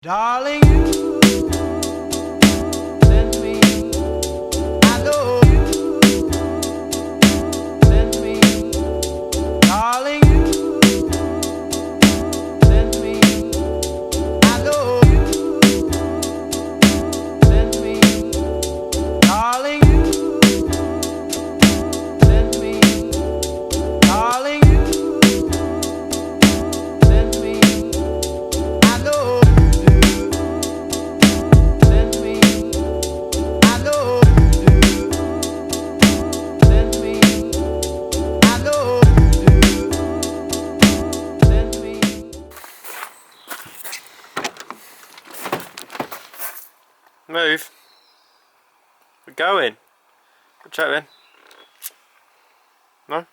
Darling, you send me, I know you send me, darling, you send me, I know you send me, darling, you send me, darling, you send me, I know. Move. We're going. Good chat then. No?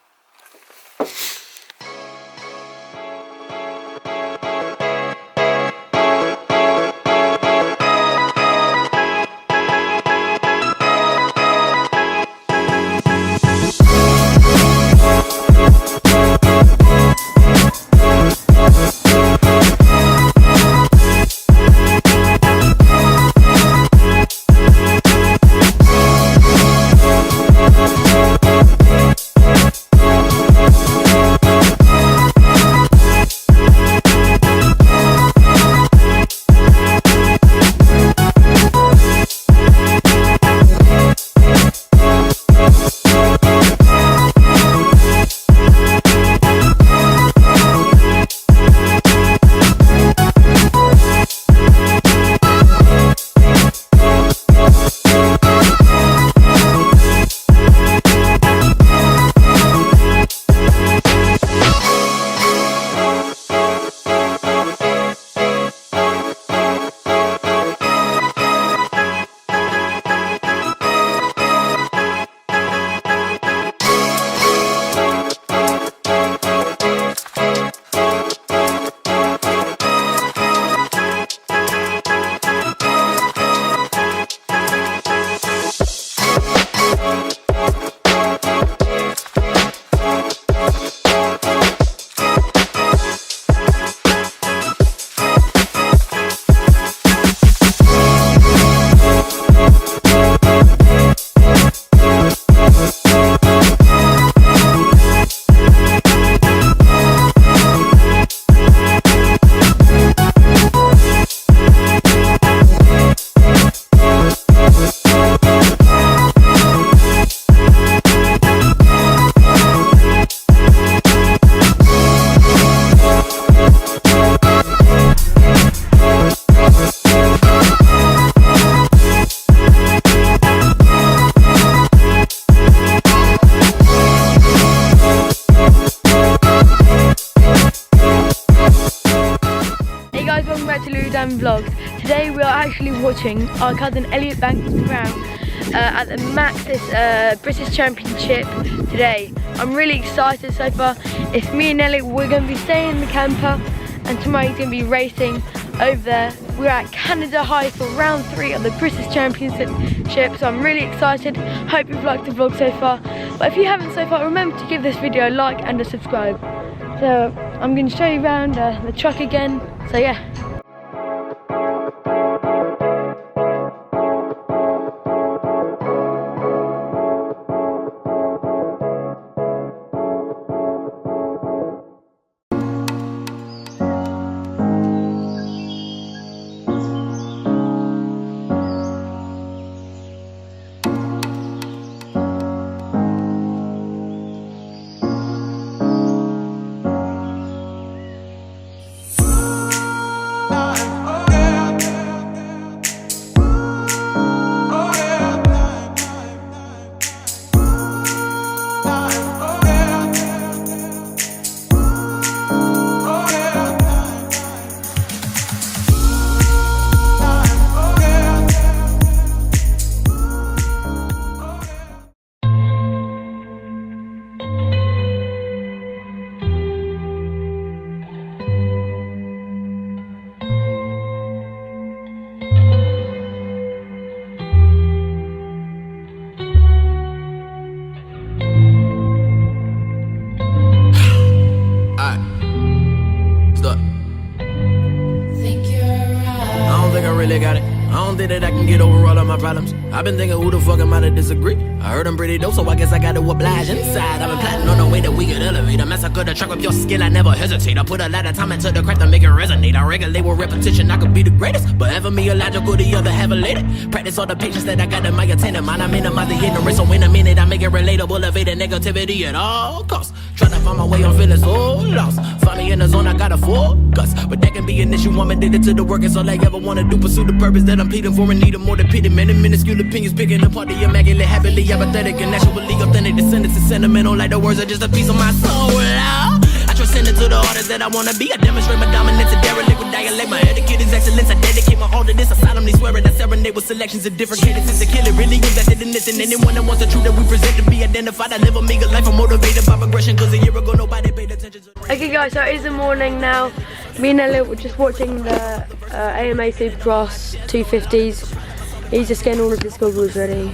Welcome back to Dutton Vlogs. Today we are actually watching our cousin Elliott Browne at the Maxxis British Championship today. I'm really excited so far. It's me and Elliott. We're going to be staying in the camper and tomorrow he's going to be racing over there. We're at Canada High for round 3 of the British Championship, so I'm really excited. Hope you've liked the vlog so far. But if you haven't so far, remember to give this video a like and a subscribe. So I'm going to show you around the truck again. So yeah. really got it. I don't think that I can get over all of my problems. I've been thinking, who the fuck am I to disagree? I heard I'm pretty dope, so I guess I gotta oblige inside. I've been plotting on the way that we could elevate. I massacre the track with your skill, I never hesitate. I put a lot of time into the craft to make it resonate. I regulate with repetition, I could be the greatest, but ever me illogical, the other have elated. Practice all the patience that I got in my attendant mind. I minimize the ignorance, so in a minute I make it relatable, evade the negativity at all costs. Trying to find my way, I'm feeling so lost. Find me in the zone, I got a focus, but that can be an issue. I'm addicted to the work, it's all I ever wanna do. Pursue the purpose that I'm pleading for and need more than pity. Many minuscule opinions picking apart the immaculate, happily apathetic and naturally authentic. Descendants is sentimental, like the words are just a piece of my soul. I transcend into the artist that I wanna be. I demonstrate my dominance and derelict with dialect. My etiquette is excellence. I dedicate my all to this. I solemnly swear it. I serenade with selections of different cadences to kill it. Really invested in this, and anyone that wants the truth that we present to be identified. I live a meager life. I'm motivated by progression, cause a year ago nobody paid attention to. Okay guys, so it is the morning now. Me and Elliott were just watching the AMA Supercross 250s. He's just getting all of his goggles ready.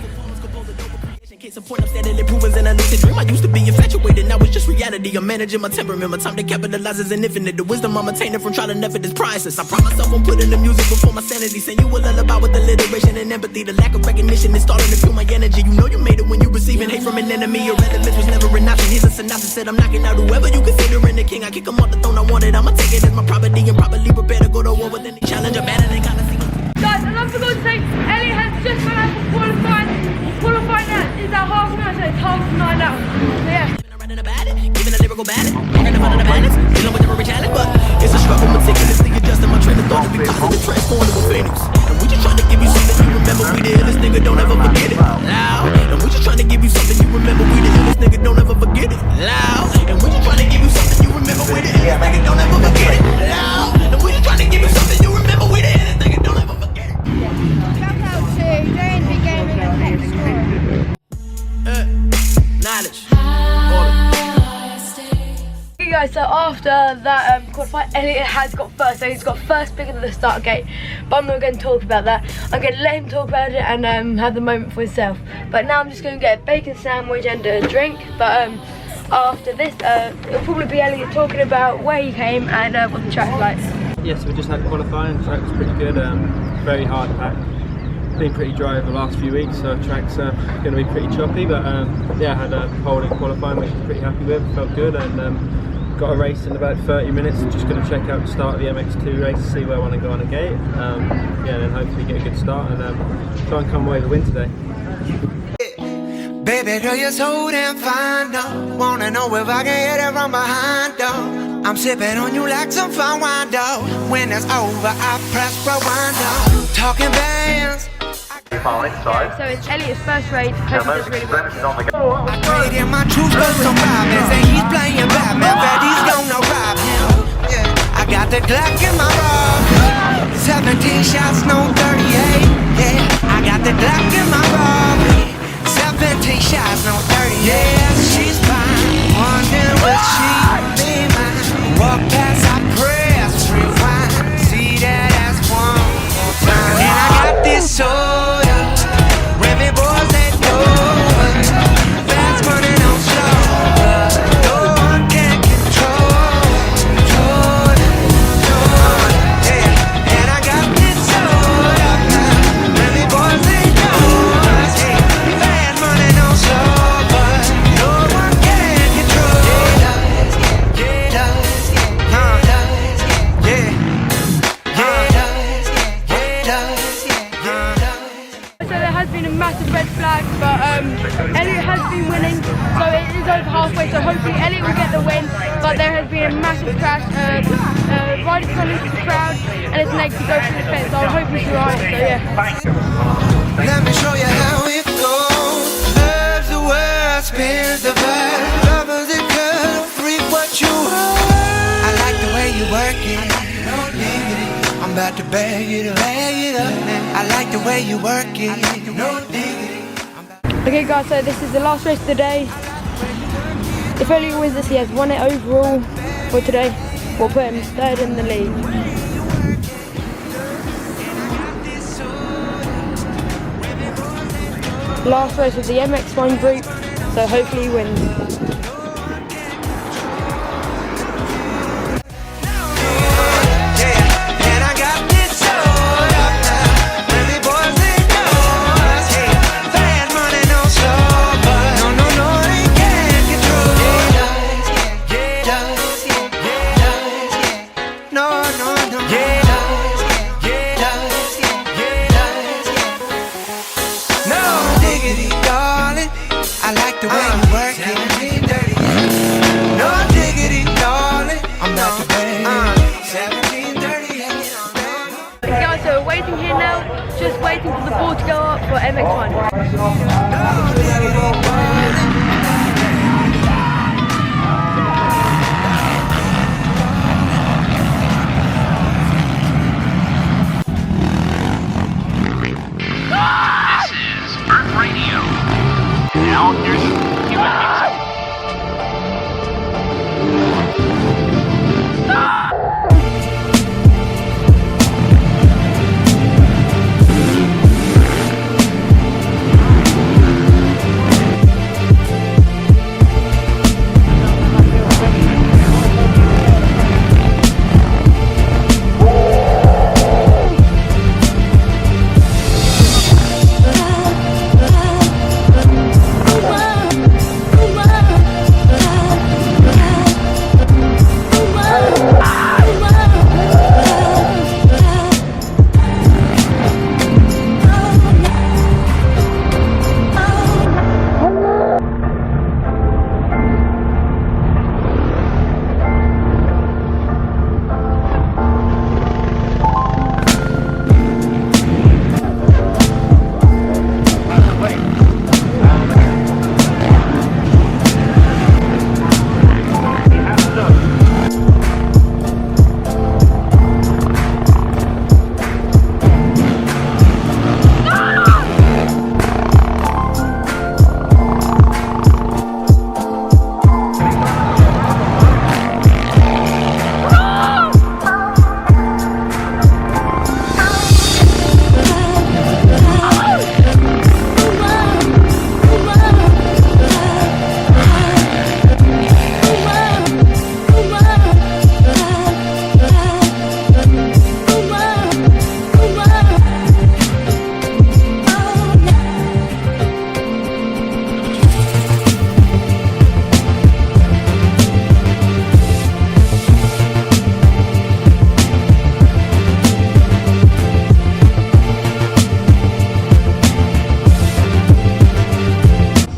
Case in point, I'm steadily proving in a lucid dream. I used to be infatuated, now it's just reality. I'm managing my temperament, my time to capitalize is infinite. The wisdom I'm attaining from trial and effort is priceless. I promise myself I'm putting the music before my sanity. Saying you a lullaby with alliteration and empathy. The lack of recognition is starting to fuel my energy. You know you made it when you receiving hate from an enemy. Your relevance was never an option. Here's a synopsis, said I'm knocking out whoever you considering the king. I kick him off the throne, I want it, I'ma take it as my property and properly prepare to go to war with any challenge or battle. They gotta see. Guys, and I forgot to say, Elliott has just run out for qualifying. Qualifying now is at half an hour, so it's half 9 now. So yeah. Giving a lyrical balance, walking in front of the balance, dealing with every challenge, but it's a struggle, meticulously adjusting my train of thought because of the transformed to a phoenix. And we just trying to give you something you remember, we the illest nigga, don't ever forget it. Loud. And we just trying to give you something you remember, we the illest nigga, don't ever forget it. Loud. And we just trying to give you something you remember, we the illest nigga, don't ever forget it. Loud. And we just trying to give you something you remember, we the illest nigga, don't ever forget it. Shout out to J&B Gaming and Next Knowledge. Okay guys, so after that qualifying, Elliott has got first, so he's got first pick at the start gate, but I'm not going to talk about that. I'm going to let him talk about it and have the moment for himself. But now I'm just going to get a bacon sandwich and a drink, but after this, it'll probably be Elliott talking about where he came and what the track's like. Yes, we just had qualifying. The track was pretty good, very hard packed. Been pretty dry over the last few weeks, so track's going to be pretty choppy, but yeah, I had a pole in qualifying which I was pretty happy with, felt good, and got a race in about 30 minutes. Just going to check out the start of the MX2 race, see where I want to go on a gate, yeah, and then hopefully get a good start and try and come away with a win today. Baby girl, you're so damn fine, though. Wanna know if I can hit it from behind, though. I'm sipping on you like some fine wine, though. When it's over, I press rewind, though. Talking bands. So it's Elliott's first race, hope he does really well. I traded my truth for some Robins, and he's playing Batman, but he's gonna rob him. Yeah. I got the Glock in my robbery. 17 shots, no 38. Yeah, I got the Glock in my robbery. 17 shots, no 30. Yeah, she's fine. Wondering will she be mine? Walk past, I press rewind. See that ass one more time. And I got this soda. Remy boys they know. Fast money don't slow. No one can control it. Yeah, and I got this soda. Remy boys they know. Fast money don't slow, but no one can control it. So there has been a massive red flag, but Elliott has been winning, so it is over halfway, so hopefully Elliott will get the win, but there has been a massive crash. Riders gone into the crowd, and it's next to go through the fence, so I hope he's alright, so yeah. Let me show you how it goes. Love's the word, spins the verb. Love is the girl, freak what you are. I like the way you work it. I'm about to bag it up. I like the way you work it. Okay guys, so this is the last race of the day. If Elliott wins this, he has won it overall for today. We'll put him third in the league. Last race of the MX1 group, so hopefully he wins. And I got this soda. guys, so we're waiting here now, just waiting for the ball to go up for MX1. This is Earth Radio. Now here's human music.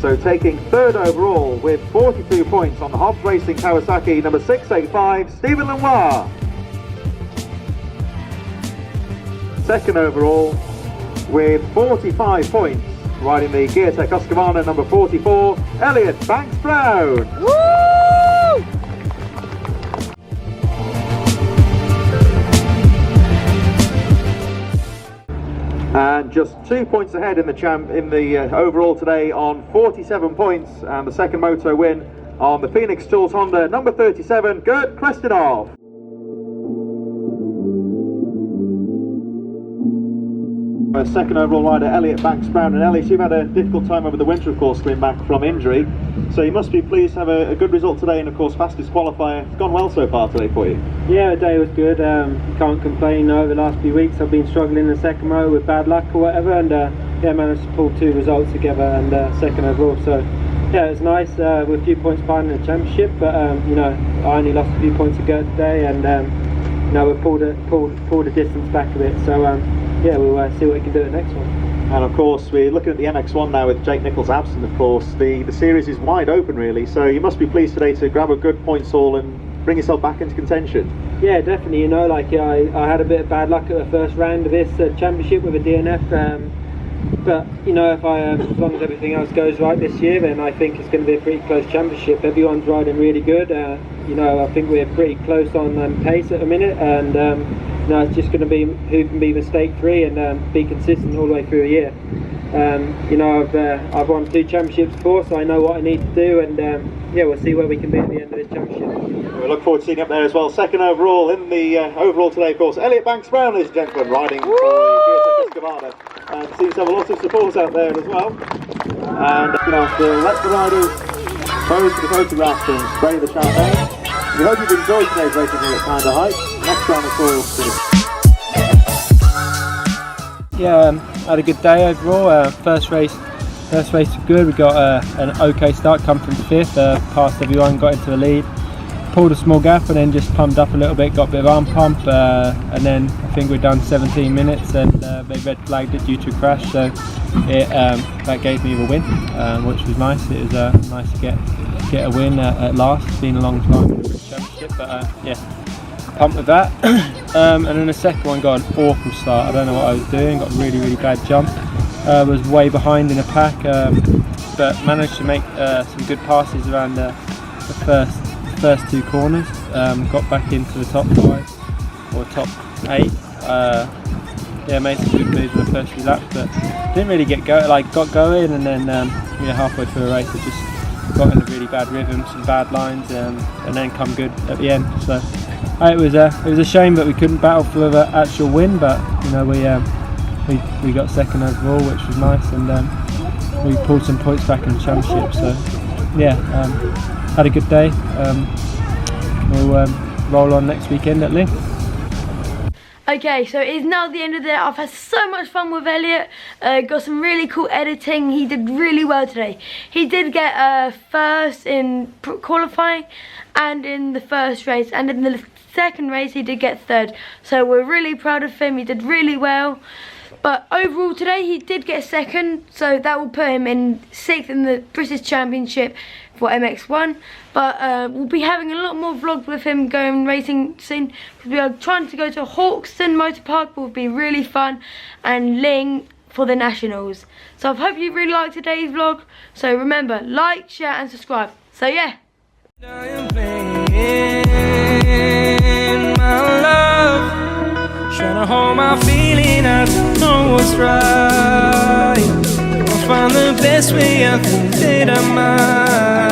So taking third overall with 42 points on the Hobbs Racing Kawasaki number 685, Stephen Lenoir. Second overall with 45 points, riding the Geartech Husqvarna number 44, Elliott Banks Browne. And just 2 points ahead in the overall today on 47 points, and the second moto win on the Phoenix Tools Honda number 37, Gert Kristinov. Second overall rider Elliott Banks Browne, and Elliott, you've had a difficult time over the winter, of course, coming back from injury, so you must be pleased to have a good result today, and of course fastest qualifier. It's gone well so far today for you. Yeah, the day was good. Can't complain. Over the last few weeks I've been struggling in the second row with bad luck or whatever, and yeah, managed to pull 2 results together and second overall. So yeah, it was nice. With a few points behind in the championship, but you know, I only lost a few points to go today, and you know, we pulled the distance back a bit. So yeah, we'll see what we can do at the next one. And of course we're looking at the MX1 now with Jake Nichols absent. Of course the series is wide open really, so you must be pleased today to grab a good points haul and bring yourself back into contention. Yeah, definitely. You know, like I had a bit of bad luck at the first round of this championship with a DNF, but you know, if as long as everything else goes right this year, then I think it's going to be a pretty close championship. Everyone's riding really good. You know, I think we're pretty close on pace at the minute, and you know, it's just going to be who can be mistake free and be consistent all the way through a year. You know, I've won 2 championships before, so I know what I need to do, and yeah, we'll see where we can be at the end of this championship. We look forward to seeing you up there as well. Second overall in the overall today, of course, Elliott Banks Browne, ladies and gentlemen, riding for the Geartech Husqvarna, and seems to have a lot of support out there as well. And you know, we'll let the riders pose for the photographs and spray the champagne. We hope you've enjoyed today's racing here at Kind of Heights. Next round, of course. Yeah, had a good day overall. First race was good. We got an okay start, come from 5th, passed everyone, got into the lead, pulled a small gap, and then just pumped up a little bit, got a bit of arm pump, and then I think we'd done 17 minutes, and they red flagged it due to a crash, so that gave me the win, which was nice. It was nice to get a win at last. It's been a long time in the championship, but yeah, pumped with that. And then the second one got an awful start. I don't know what I was doing, got a really bad jump. Was way behind in the pack, but managed to make some good passes around the first two corners. Got back into the top 5 or top 8. Yeah, made some good moves in the first few laps, but didn't really get got going, and then halfway through the race I just got in a really bad rhythm, some bad lines, and then come good at the end. So it was a shame that we couldn't battle for the actual win, but we got second overall, which was nice, and we pulled some points back in the championship. So yeah, had a good day. We'll roll on next weekend at Lynn. Okay, so it is now the end of the day. I've had so much fun with Elliott. Got some really cool editing. He did really well today. He did get first in qualifying and in the first race, and in the second race he did get third. So we're really proud of him. He did really well. But overall today he did get second, so that will put him in 6th in the British Championship for MX1. But we'll be having a lot more vlogs with him going racing soon, because we are trying to go to Hawkston Motor Park, will be really fun, and Ling for the Nationals. So I hope you really liked today's vlog. So remember, like, share and subscribe. So yeah. Trying to hold my feeling, I don't know what's right. I'll find the best way, I think that I might.